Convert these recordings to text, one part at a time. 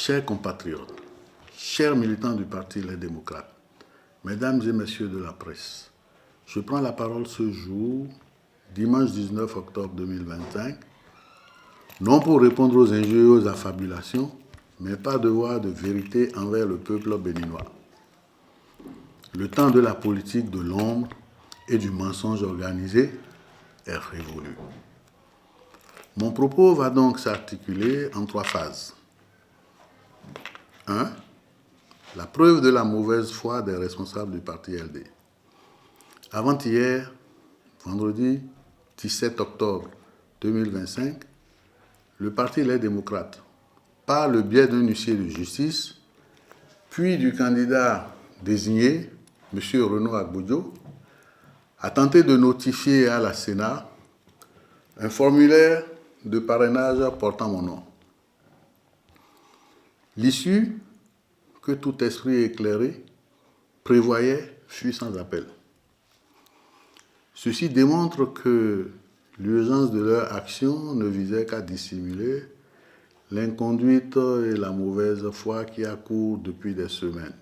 Chers compatriotes, chers militants du Parti Les Démocrates, mesdames et messieurs de la presse, je prends la parole ce jour, dimanche 19 octobre 2025, non pour répondre aux injures et aux affabulations, mais par devoir de vérité envers le peuple béninois. Le temps de la politique de l'ombre et du mensonge organisé est révolu. Mon propos va donc s'articuler en 3 phases. 1. La preuve de la mauvaise foi des responsables du parti LD. Avant-hier, vendredi 17 octobre 2025, le parti Les Démocrates, par le biais d'un huissier de justice, puis du candidat désigné, M. Renaud Agbodjo, a tenté de notifier à la Sénat un formulaire de parrainage portant mon nom. L'issue, que tout esprit éclairé prévoyait, fut sans appel. Ceci démontre que l'urgence de leur action ne visait qu'à dissimuler l'inconduite et la mauvaise foi qui accourent depuis des semaines.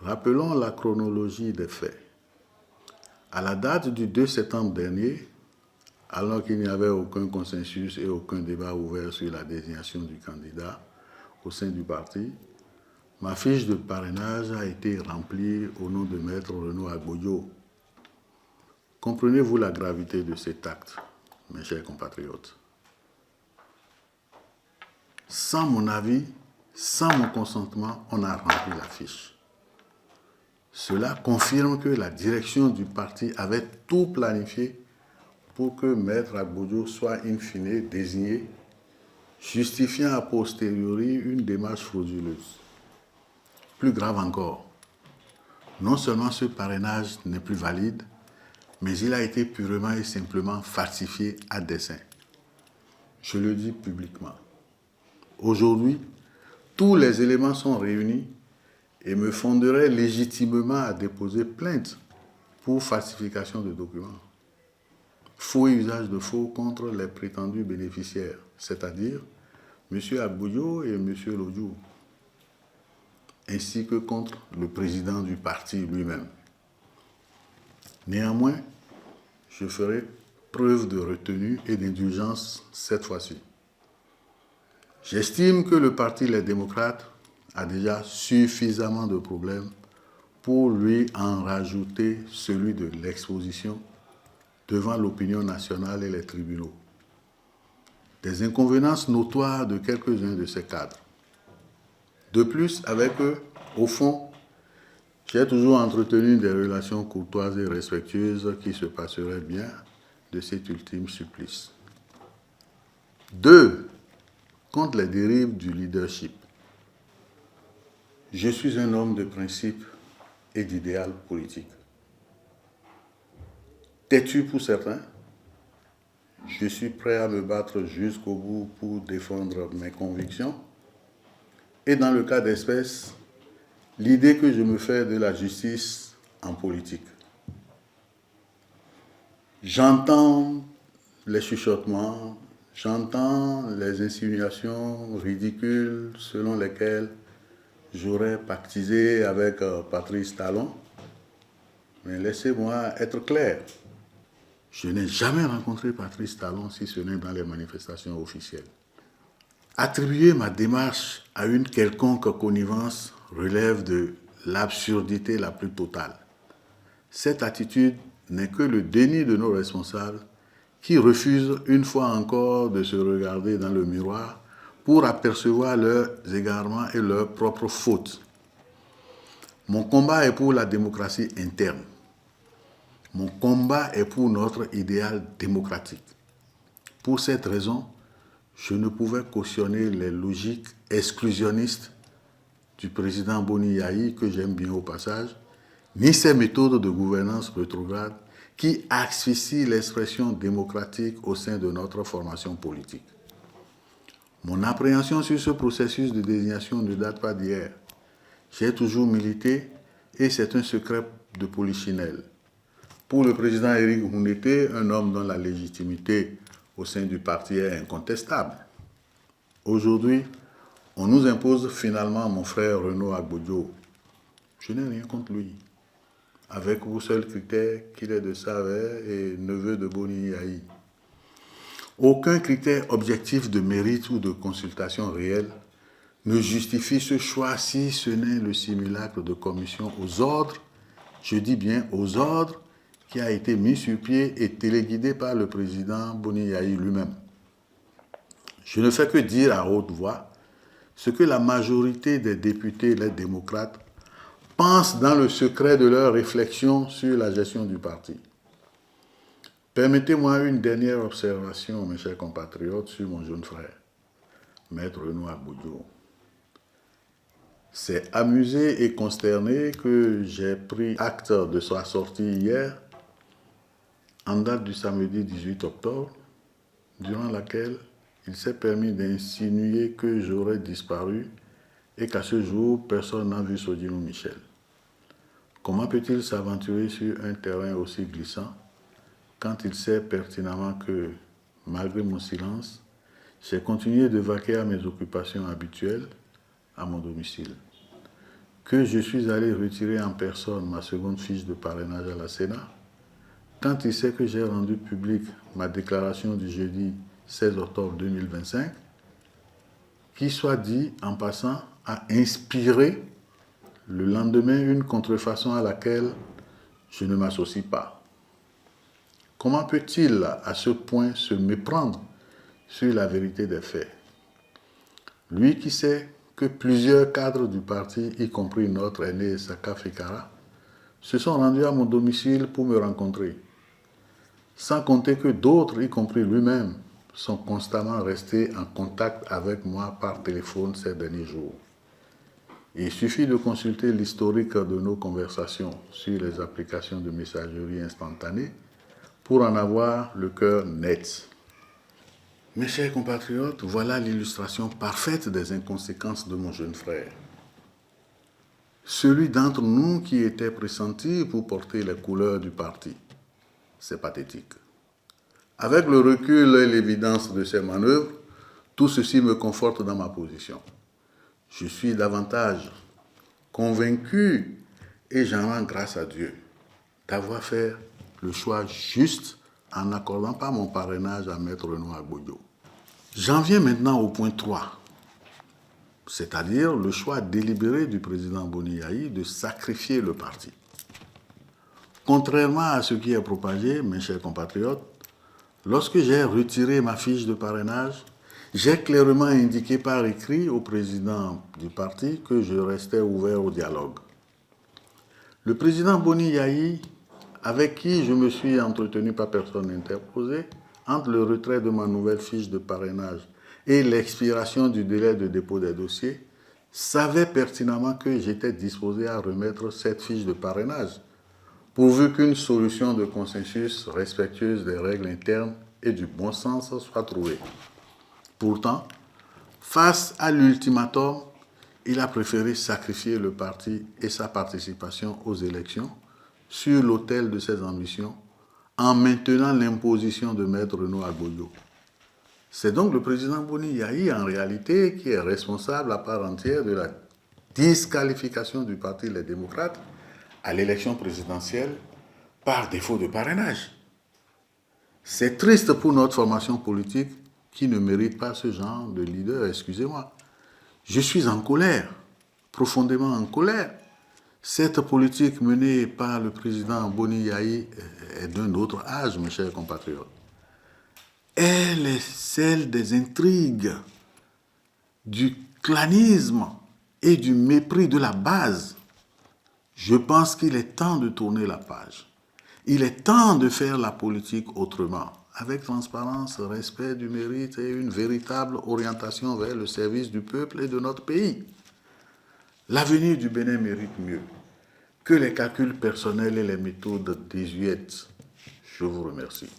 Rappelons la chronologie des faits. À la date du 2 septembre dernier, alors qu'il n'y avait aucun consensus et aucun débat ouvert sur la désignation du candidat au sein du parti, ma fiche de parrainage a été remplie au nom de Maître Renaud Agbodjo. Comprenez-vous la gravité de cet acte, mes chers compatriotes? Sans mon avis, sans mon consentement, on a rempli la fiche. Cela confirme que la direction du parti avait tout planifié pour que Maître Agbodjo soit in fine désigné, justifiant a posteriori une démarche frauduleuse. Plus grave encore, non seulement ce parrainage n'est plus valide, mais il a été purement et simplement falsifié à dessein. Je le dis publiquement. Aujourd'hui, tous les éléments sont réunis et me fonderaient légitimement à déposer plainte pour falsification de documents. Faux et usage de faux contre les prétendus bénéficiaires, c'est-à-dire M. Agbodjo et M. Lodjou, ainsi que contre le président du parti lui-même. Néanmoins, je ferai preuve de retenue et d'indulgence cette fois-ci. J'estime que le parti Les Démocrates a déjà suffisamment de problèmes pour lui en rajouter celui de l'exposition devant l'opinion nationale et les tribunaux. Des inconvéniences notoires de quelques-uns de ces cadres. De plus, avec eux, au fond, j'ai toujours entretenu des relations courtoises et respectueuses qui se passeraient bien de cet ultime supplice. 2. Contre les dérives du leadership. Je suis un homme de principe et d'idéal politique. Têtu pour certains, je suis prêt à me battre jusqu'au bout pour défendre mes convictions. Et dans le cas d'espèce, l'idée que je me fais de la justice en politique. J'entends les chuchotements, j'entends les insinuations ridicules selon lesquelles j'aurais pactisé avec Patrice Talon. Mais laissez-moi être clair. Je n'ai jamais rencontré Patrice Talon si ce n'est dans les manifestations officielles. Attribuer ma démarche à une quelconque connivence relève de l'absurdité la plus totale. Cette attitude n'est que le déni de nos responsables qui refusent une fois encore de se regarder dans le miroir pour apercevoir leurs égarements et leurs propres fautes. Mon combat est pour la démocratie interne. Mon combat est pour notre idéal démocratique. Pour cette raison, je ne pouvais cautionner les logiques exclusionnistes du président Boni Yayi, que j'aime bien au passage, ni ses méthodes de gouvernance rétrograde qui asphyxient l'expression démocratique au sein de notre formation politique. Mon appréhension sur ce processus de désignation ne date pas d'hier. J'ai toujours milité et c'est un secret de polichinelle. Pour le président Éric Hunete, un homme dont la légitimité au sein du parti est incontestable. Aujourd'hui, On nous impose finalement mon frère Renaud Agbodio. Je n'ai rien contre lui. Avec vous seul critère qu'il est de Savère et neveu de Boni Yahi. Aucun critère objectif de mérite ou de consultation réelle ne justifie ce choix si ce n'est le simulacre de commission aux ordres, je dis bien aux ordres, qui a été mis sur pied et téléguidé par le président Boni Yahi lui-même. Je ne fais que dire à haute voix ce que la majorité des députés, les démocrates, pensent dans le secret de leurs réflexions sur la gestion du parti. Permettez-moi une dernière observation, mes chers compatriotes, sur mon jeune frère, Maître Renaud Agbodio. C'est amusé et consterné que j'ai pris acte de sa sortie hier, en date du samedi 18 octobre, durant laquelle il s'est permis d'insinuer que j'aurais disparu et qu'à ce jour, personne n'a vu Sodino Michel. Comment peut-il s'aventurer sur un terrain aussi glissant quand il sait pertinemment que, malgré mon silence, j'ai continué de vaquer à mes occupations habituelles à mon domicile, que je suis allé retirer en personne ma seconde fiche de parrainage à la Sénat, quand il sait que j'ai rendu publique ma déclaration du jeudi 16 octobre 2025, qui, soit dit en passant, a inspiré le lendemain une contrefaçon à laquelle je ne m'associe pas. Comment peut-il à ce point se méprendre sur la vérité des faits? Lui qui sait que plusieurs cadres du parti, y compris notre aîné Saka Fikara, se sont rendus à mon domicile pour me rencontrer. Sans compter que d'autres, y compris lui-même, sont constamment restés en contact avec moi par téléphone ces derniers jours. Il suffit de consulter l'historique de nos conversations sur les applications de messagerie instantanée pour en avoir le cœur net. Mes chers compatriotes, voilà l'illustration parfaite des inconséquences de mon jeune frère. Celui d'entre nous qui était pressenti pour porter les couleurs du parti. C'est pathétique. Avec le recul et l'évidence de ces manœuvres, tout ceci me conforte dans ma position. Je suis davantage convaincu, et j'en rends grâce à Dieu, d'avoir fait le choix juste en n'accordant pas mon parrainage à Maître Renaud Agbodio. J'en viens maintenant au point 3, c'est-à-dire le choix délibéré du président Boni Yahi de sacrifier le parti. Contrairement à ce qui est propagé, mes chers compatriotes, lorsque j'ai retiré ma fiche de parrainage, j'ai clairement indiqué par écrit au président du parti que je restais ouvert au dialogue. Le président Boni Yahi, avec qui je me suis entretenu par personne interposée, entre le retrait de ma nouvelle fiche de parrainage et l'expiration du délai de dépôt des dossiers, savait pertinemment que j'étais disposé à remettre cette fiche de parrainage, pourvu qu'une solution de consensus respectueuse des règles internes et du bon sens soit trouvée. Pourtant, face à l'ultimatum, il a préféré sacrifier le parti et sa participation aux élections sur l'autel de ses ambitions en maintenant l'imposition de Maître Renaud Agbodio. C'est donc le président Boni Yahi, en réalité, qui est responsable à part entière de la disqualification du parti Les Démocrates à l'élection présidentielle par défaut de parrainage. C'est triste pour notre formation politique qui ne mérite pas ce genre de leader, excusez-moi. Je suis en colère, profondément en colère. Cette politique menée par le président Boni Yahi est d'un autre âge, mes chers compatriotes. Elle est celle des intrigues, du clanisme et du mépris de la base. Je pense qu'il est temps de tourner la page. Il est temps de faire la politique autrement, avec transparence, respect du mérite et une véritable orientation vers le service du peuple et de notre pays. L'avenir du Bénin mérite mieux que les calculs personnels et les méthodes désuètes. Je vous remercie.